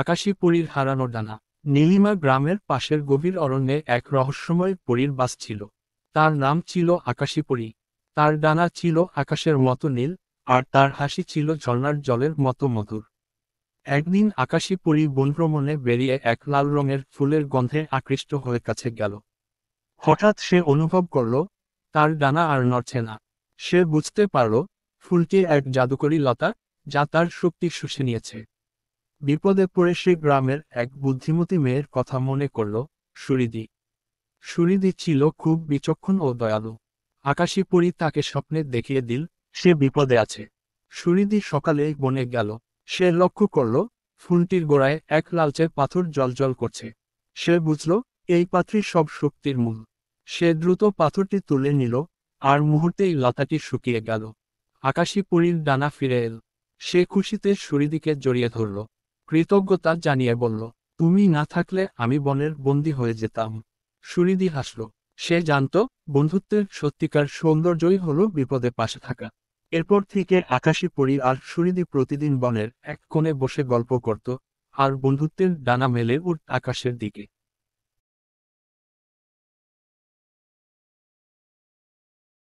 আকাশী পরীর হারানো ডানা। নীলিমা গ্রামের পাশের গভীর অরণ্যে এক রহস্যময় পরীর বাস ছিল। তার নাম ছিল আকাশী পরী। তার ডানা ছিল আকাশের মতো নীল, আর তার হাসি ছিল ঝর্ণার জলের মতো মধুর। একদিন আকাশী পরী বনভ্রমণে বেরিয়ে এক লাল রঙের ফুলের গন্ধে আকৃষ্ট হয়ে কাছে গেল। হঠাৎ সে অনুভব করল, তার ডানা আর নড়ছে না। সে বুঝতে পারল, ফুলটি এক জাদুকরী লতা, যা তার শক্তি শুষে নিয়েছে। বিপদে পড়ে সে গ্রামের এক বুদ্ধিমতী মেয়ের কথা মনে করল, সুরিদি। সুরিদি ছিল খুব বিচক্ষণ ও দয়ালু। আকাশী পরী তাকে স্বপ্নে দেখিয়ে দিল, সে বিপদে আছে। সুরিদি সকালে বনে গেল। সে লক্ষ্য করল, ফুলটির গোড়ায় এক লালচে পাথর জ্বলজ্বল করছে। সে বুঝল, এই পাথরই সব শক্তির মূল। সে দ্রুত পাথরটি তুলে নিল, আর মুহূর্তেই লতাটি শুকিয়ে গেল। আকাশী পরীর ডানা ফিরে এল। সে খুশিতে সুরিদিকে জড়িয়ে ধরল। কৃতজ্ঞতা জানিয়ে বলল, তুমি না থাকলে আমি বনের বন্দী হয়ে যেতাম। সুরিদি হাসল। সে জানত, বন্ধুত্বের সত্যিকার সৌন্দর্যই হলো বিপদে পাশে থাকা। এরপর থেকে আকাশী পরী আর সুরিদি প্রতিদিন বনের এক কোণে বসে গল্প করত, আর বন্ধুত্বের ডানা মেলে উঠত আকাশের দিকে।